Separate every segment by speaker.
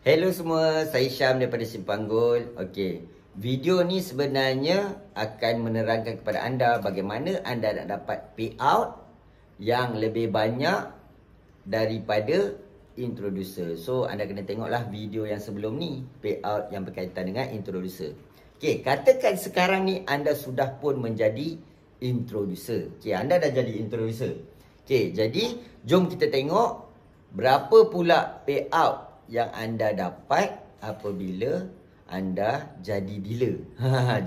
Speaker 1: Hello semua, saya Syam daripada Simpang Gold. Okey, video ni sebenarnya akan menerangkan kepada anda bagaimana anda nak dapat payout yang lebih banyak daripada introducer. So, anda kena tengoklah video yang sebelum ni, payout yang berkaitan dengan introducer. Okey, katakan sekarang ni anda sudah pun menjadi introducer. Okey, anda dah jadi introducer. Okey, jadi jom kita tengok berapa pula payout yang anda dapat apabila anda jadi dealer.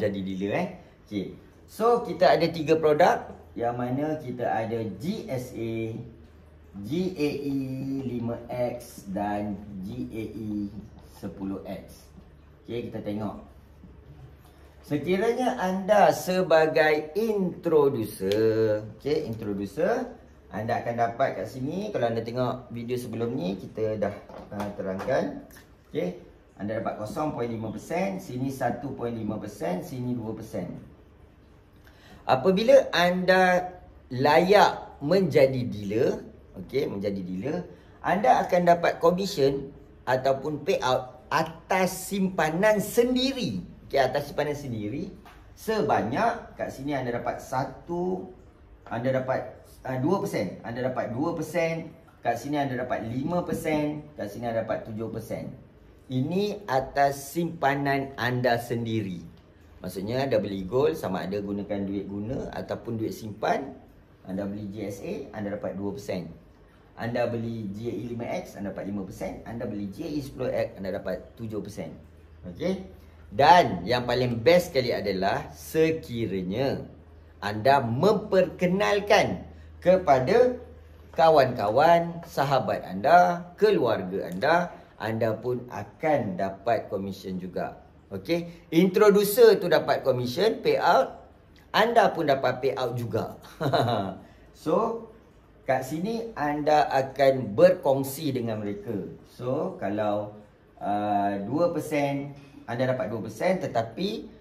Speaker 1: Jadi dealer Okay. So kita ada 3 produk yang mana kita ada GSA, GAE 5X dan GAE 10X. Okay, kita tengok. Sekiranya anda sebagai introducer, okay, introducer, anda akan dapat kat sini. Kalau anda tengok video sebelum ni, kita dah terangkan. Okay, anda dapat 0.5%, sini 1.5%, sini 2%. Apabila anda layak menjadi dealer, okay, menjadi dealer, anda akan dapat komisen ataupun payout atas simpanan sendiri. Okay, atas simpanan sendiri sebanyak, kat sini anda dapat 2%, anda dapat 2%, kat sini anda dapat 5%, kat sini anda dapat 7%. Ini atas simpanan anda sendiri. Maksudnya anda beli gold, sama ada gunakan duit guna ataupun duit simpan. Anda beli GSA, anda dapat 2%. Anda beli GAE 5X, anda dapat 5%. Anda beli GAE 10X, anda dapat 7%. Okey. Dan yang paling best sekali adalah sekiranya anda memperkenalkan kepada kawan-kawan, sahabat anda, keluarga anda pun akan dapat komisen juga. Okey, introducer tu dapat komisen, payout, anda pun dapat payout juga. So, kat sini anda akan berkongsi dengan mereka. So, kalau 2%, anda dapat 2%, tetapi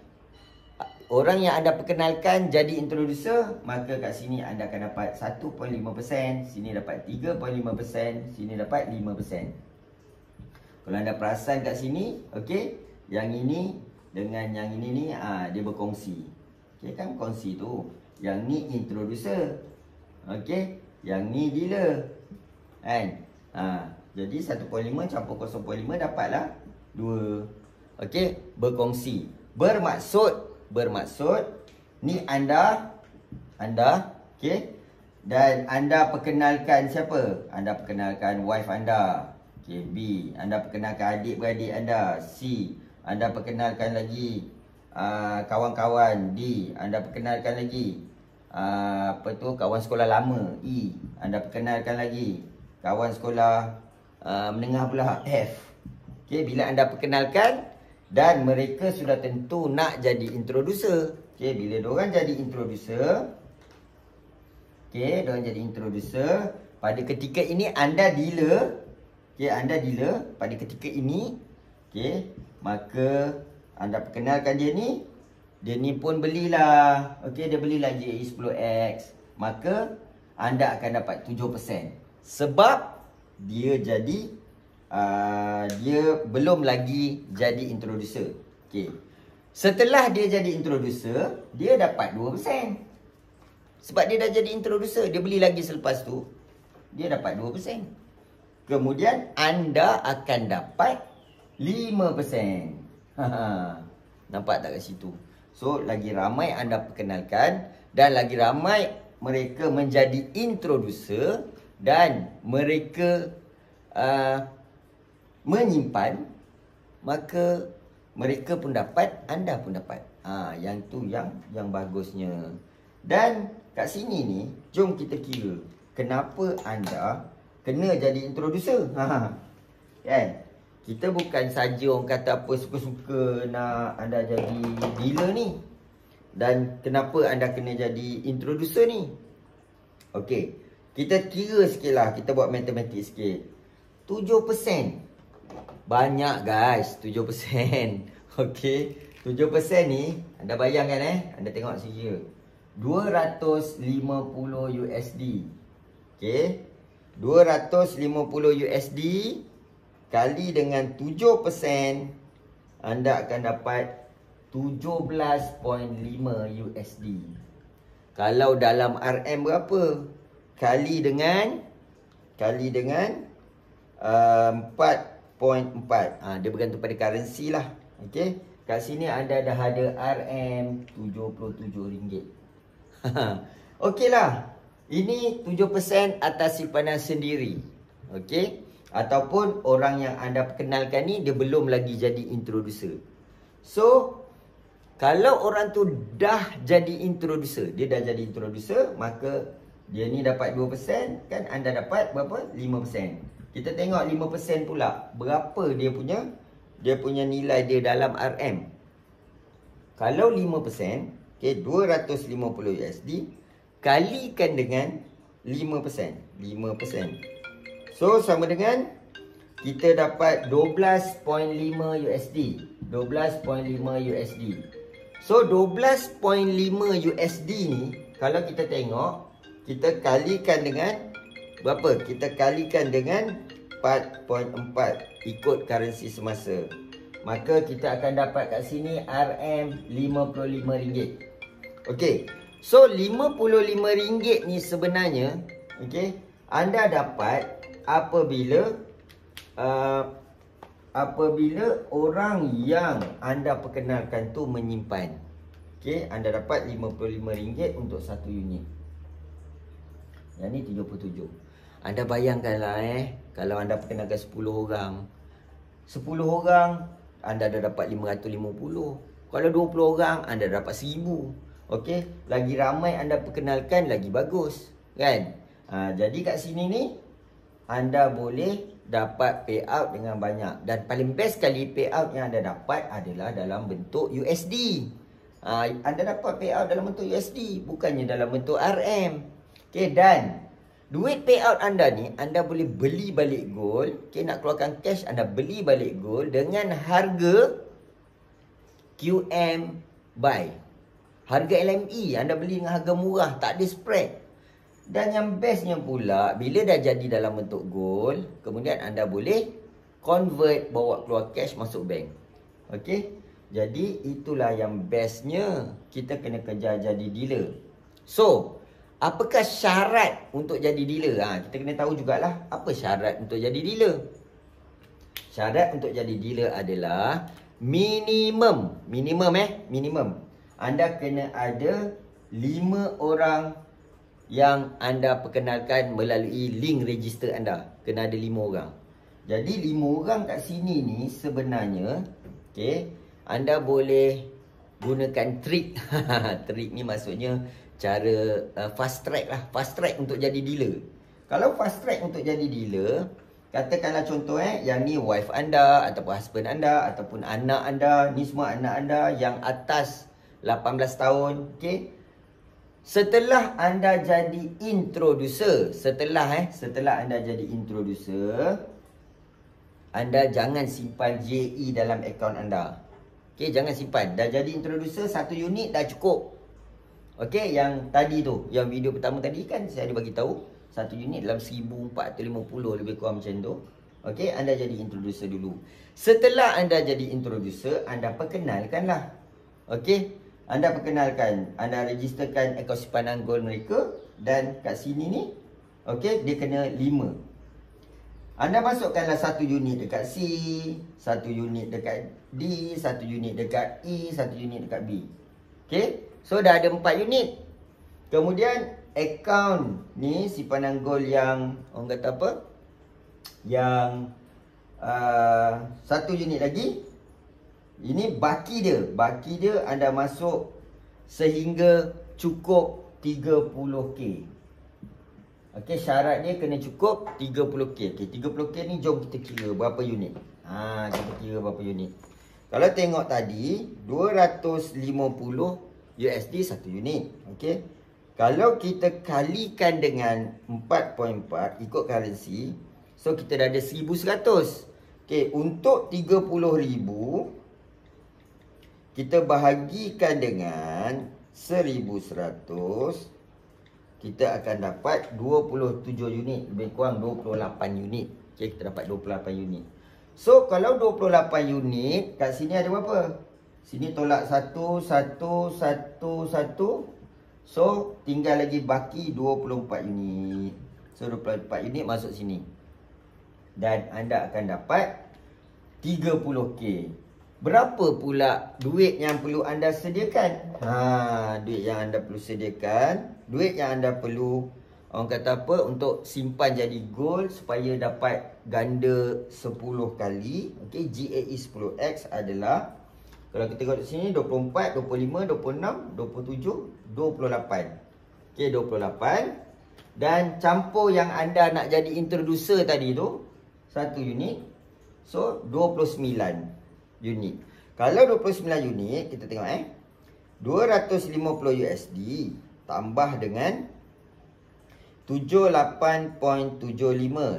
Speaker 1: orang yang anda perkenalkan jadi introducer, maka kat sini anda akan dapat 1.5%, sini dapat 3.5%, sini dapat 5%. Kalau anda perasan kat sini, okey, yang ini dengan yang ini ni dia berkongsi. Okey kan, kongsi tu. Yang ni introducer. Okey, yang ni dealer. Kan? Jadi 1.5 campur 0.5 dapatlah 2. Okey, berkongsi. Bermaksud ni anda okey, dan anda perkenalkan siapa? Anda perkenalkan wife anda. Okey, B, anda perkenalkan adik-beradik anda. C, anda perkenalkan lagi kawan-kawan. D, anda perkenalkan lagi kawan sekolah lama. E, anda perkenalkan lagi kawan sekolah menengah pula. F. Okey, bila anda perkenalkan dan mereka sudah tentu nak jadi introducer. Okey, bila diorang jadi introducer, okey, diorang jadi introducer, pada ketika ini anda dealer. Okey, anda dealer pada ketika ini. Okey, maka anda perkenalkan dia ni pun belilah. Okey, dia belilah GAE 10X. Maka anda akan dapat 7%. Sebab dia jadi dia belum lagi jadi introducer. Okey. Setelah dia jadi introducer, dia dapat 2%. Sebab dia dah jadi introducer, dia beli lagi selepas tu, dia dapat 2%. Kemudian anda akan dapat 5%. Nampak tak kat situ? So, lagi ramai anda perkenalkan dan lagi ramai mereka menjadi introducer dan mereka menyimpan, maka mereka pun dapat, anda pun dapat. Yang tu yang bagusnya. Dan kat sini ni, jom kita kira kenapa anda kena jadi introducer. Kan? Kita bukan saja orang kata apa suka-suka nak anda jadi dealer ni. Dan kenapa anda kena jadi introducer ni? Okey, kita kira sikit lah, kita buat matematik sikit. 7%. Banyak guys, 7%. Okey, 7% ni anda bayangkan anda tengok sini. 250 USD. Okey. 250 USD kali dengan 7%, anda akan dapat 17.5 USD. Kalau dalam RM berapa? Kali dengan 4.4. Dia bergantung pada currency lah. Okey. Kat sini anda dah ada RM RM77. Okey lah. Ini 7% atas simpanan sendiri. Okey. Ataupun orang yang anda perkenalkan ni dia belum lagi jadi introducer. So, kalau orang tu dah jadi introducer, maka dia ni dapat 2%, kan anda dapat berapa? 5%. Kita tengok 5% pula, berapa dia punya nilai dia dalam RM. Kalau 5%, okay, 250 USD kalikan dengan 5%. So, sama dengan kita dapat 12.5 USD. 12.5 USD. So, 12.5 USD ni, kalau kita tengok, kita kalikan dengan berapa? Kita kalikan dengan 4.4 ikut currency semasa. Maka kita akan dapat kat sini RM RM55. Okey. So, RM55 ni sebenarnya, okey, anda dapat apabila orang yang anda perkenalkan tu menyimpan. Okey, anda dapat RM55 untuk satu unit. Yang ni 77. Anda bayangkanlah kalau anda perkenalkan 10 orang. 10 orang anda dah dapat 550. Kalau 20 orang anda dapat 1000. Okey, lagi ramai anda perkenalkan lagi bagus, kan? Jadi kat sini ni anda boleh dapat payout dengan banyak. Dan paling best sekali payout yang anda dapat adalah dalam bentuk USD. Anda dapat payout dalam bentuk USD, bukannya dalam bentuk RM. Okay, dan duit payout anda ni, anda boleh beli balik gold. Okay, nak keluarkan cash, anda beli balik gold dengan harga QM buy. Harga LME, anda beli dengan harga murah, tak ada spread. Dan yang bestnya pula, bila dah jadi dalam bentuk gold, kemudian anda boleh convert, bawa keluar cash masuk bank. Okey. Jadi itulah yang bestnya, kita kena kejar jadi dealer. So, apakah syarat untuk jadi dealer? Kita kena tahu jugalah apa syarat untuk jadi dealer. Syarat untuk jadi dealer adalah minimum. Anda kena ada 5 orang yang anda perkenalkan melalui link register anda. Kena ada 5 orang. Jadi 5 orang kat sini ni sebenarnya, okay, anda boleh gunakan trik. Trik ni maksudnya cara fast track lah. Fast track untuk jadi dealer. Kalau fast track untuk jadi dealer, katakanlah contoh yang ni wife anda, ataupun husband anda, ataupun anak anda. Ni semua anak anda yang atas 18 tahun. Okay. Setelah anda jadi introducer, setelah anda jadi introducer, anda jangan simpan JE dalam akaun anda. Okey, jangan simpan. Dah jadi introducer, 1 unit dah cukup. Okey, yang tadi tu, yang video pertama tadi kan saya ada bagi tahu 1 unit dalam 1450 lebih kurang macam tu. Okey, anda jadi introducer dulu. Setelah anda jadi introducer, anda perkenalkanlah. Okey. Anda perkenalkan, anda registerkan akaun simpanan gold mereka. Dan kat sini ni, okey, dia kena 5. Anda masukkanlah 1 unit dekat C, 1 unit dekat D, 1 unit dekat E, 1 unit dekat B. Okey, so dah ada 4 unit. Kemudian akaun ni simpanan gold yang orang kata apa, yang 1 unit lagi. Ini baki dia. Baki dia anda masuk sehingga cukup 30k. Okey, syarat dia kena cukup 30k. Okey, 30k ni jom kita kira berapa unit. Kita kira berapa unit. Kalau tengok tadi 250 USD 1 unit. Okey. Kalau kita kalikan dengan 4.4 ikut currency, so kita dah ada 1100. Okey, untuk 30,000 kita bahagikan dengan 1100, kita akan dapat 27 unit, lebih kurang 28 unit. Okey, kita dapat 28 unit. So kalau 28 unit, kat sini ada berapa? Sini tolak 1, 1, 1, 1. So tinggal lagi baki 24 unit. So 24 unit masuk sini. Dan anda akan dapat 30k. Berapa pula duit yang perlu anda sediakan? Duit yang anda perlu sediakan, duit yang anda perlu, orang kata apa, untuk simpan jadi gold supaya dapat ganda 10 kali. Okey, GAE 10X adalah, kalau kita tengok di sini, 24, 25, 26, 27, 28. Okey, 28. Dan campur yang anda nak jadi introducer tadi tu, 1 unit. So 29 unit. Kalau 29 unit, kita tengok 250 USD tambah dengan 78.75.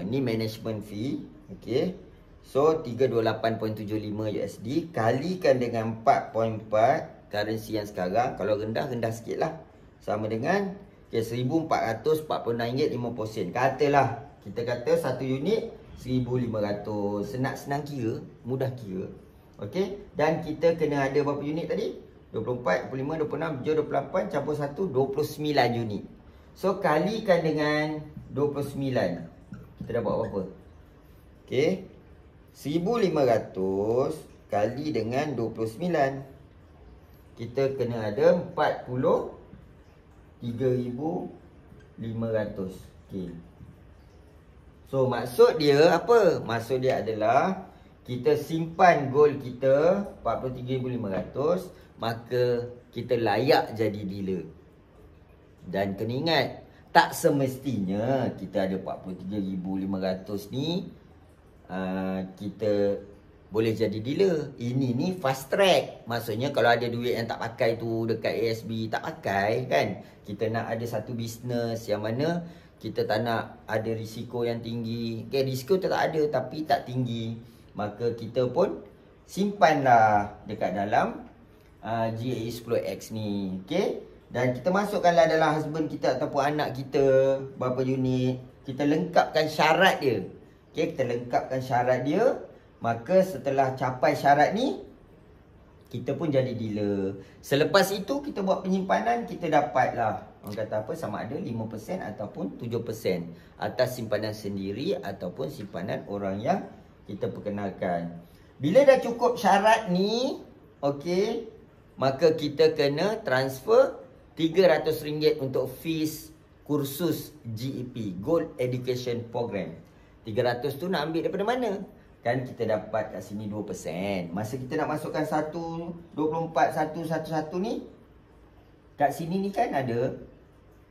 Speaker 1: Ni management fee. Okey. So 328.75 USD kalikan dengan 4.4 currency yang sekarang. Kalau rendah sikit lah. Sama dengan RM1,446.50. Katalah, kita kata 1 unit 1,500. Senang kira, mudah kira. Okey, dan kita kena ada berapa unit tadi? 24, 25, 26, 27, 28 campur 1, 29 unit. So kalikan dengan 29. Kita dapat berapa? Okey, 1,500 kali dengan 29. Kita kena ada 43,500. Okey. So maksud dia apa? Maksud dia adalah kita simpan gold kita 43,500, maka kita layak jadi dealer. Dan kena ingat, tak semestinya kita ada 43,500 ni kita boleh jadi dealer. Ini ni fast track. Maksudnya kalau ada duit yang tak pakai tu dekat ASB, tak pakai kan. Kita nak ada satu bisnes yang mana kita tak nak ada risiko yang tinggi. Okay, risiko tak ada tapi tak tinggi. Maka kita pun simpanlah dekat dalam GAE 10X ni. Okay. Dan kita masukkanlah dalam husband kita ataupun anak kita berapa unit. Kita lengkapkan syarat dia. Okay, kita lengkapkan syarat dia. Maka setelah capai syarat ni, kita pun jadi dealer. Selepas itu kita buat penyimpanan, kita dapatlah, orang kata apa, sama ada 5% ataupun 7% atas simpanan sendiri ataupun simpanan orang yang kita perkenalkan. Bila dah cukup syarat ni, okey, maka kita kena transfer RM300 untuk fees kursus GEP, Gold Education Program. 300 tu nak ambil daripada mana? Kan kita dapat kat sini 2%. Masa kita nak masukkan 124 111 ni, kat sini ni kan ada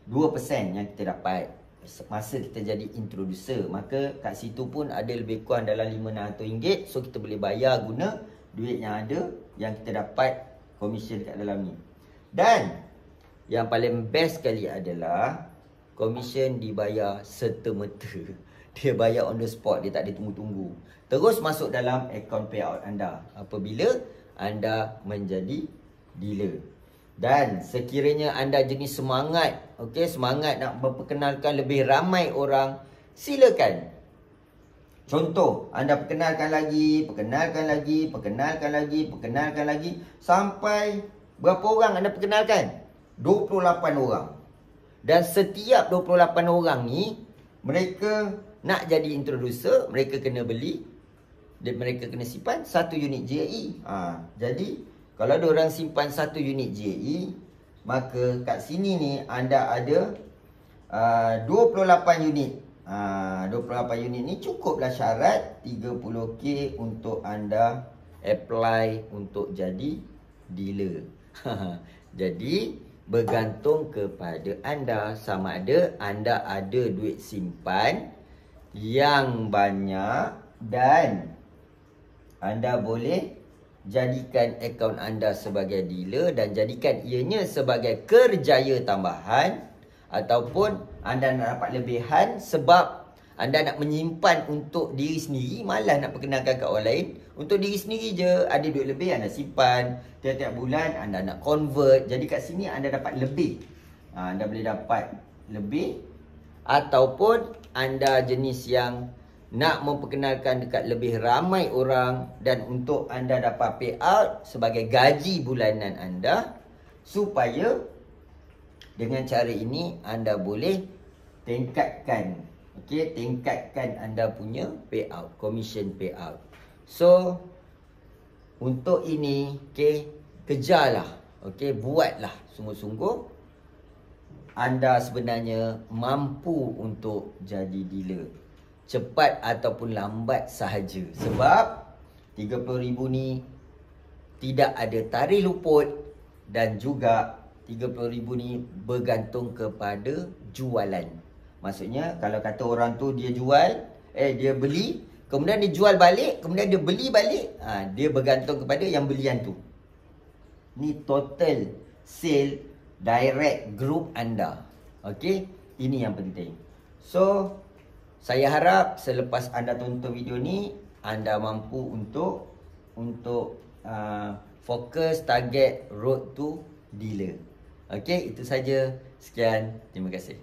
Speaker 1: 2% yang kita dapat masa kita jadi introducer. Maka kat situ pun ada lebih kurang dalam RM500. So kita boleh bayar guna duit yang ada, yang kita dapat komisen kat dalam ni. Dan yang paling best sekali adalah komisen dibayar serta-merta. Dia bayar on the spot, dia tak ada tunggu-tunggu. Terus masuk dalam akaun payout anda apabila anda menjadi dealer. Dan sekiranya anda jenis semangat, okey, semangat nak memperkenalkan lebih ramai orang, silakan. Contoh, anda perkenalkan lagi, perkenalkan lagi sampai berapa orang anda perkenalkan? 28 orang. Dan setiap 28 orang ni, mereka nak jadi introducer, mereka kena beli dan mereka kena simpan 1 unit GAE. Jadi kalau ada orang simpan 1 unit GAE, maka kat sini ni anda ada 28 unit. 28 unit ni cukuplah syarat 30k untuk anda apply untuk jadi dealer. Jadi bergantung kepada anda sama ada anda ada duit simpan yang banyak dan anda boleh jadikan akaun anda sebagai dealer dan jadikan ianya sebagai kerjaya tambahan, ataupun anda nak dapat lebihan sebab anda nak menyimpan untuk diri sendiri, malas nak perkenalkan kat orang lain. Untuk diri sendiri je, ada duit lebih anda simpan, tiap-tiap bulan anda nak convert. Jadi kat sini anda dapat lebih. Anda boleh dapat lebih, ataupun anda jenis yang nak memperkenalkan dekat lebih ramai orang dan untuk anda dapat payout sebagai gaji bulanan anda, supaya dengan cara ini anda boleh tingkatkan, okey, tingkatkan anda punya payout, commission payout. So untuk ini, okey, kejarlah, okey, buatlah sungguh-sungguh. Anda sebenarnya mampu untuk jadi dealer, cepat ataupun lambat sahaja. Sebab 30,000 ni tidak ada tarikh luput dan juga 30,000 ni bergantung kepada jualan. Maksudnya kalau kata orang tu dia jual, dia beli, kemudian dia jual balik, kemudian dia beli balik, dia bergantung kepada yang belian tu. Ni total sale direct group anda. Okey, ini yang penting. So saya harap selepas anda tonton video ni, anda mampu untuk fokus target road to dealer. Okey, itu saja. Sekian, terima kasih.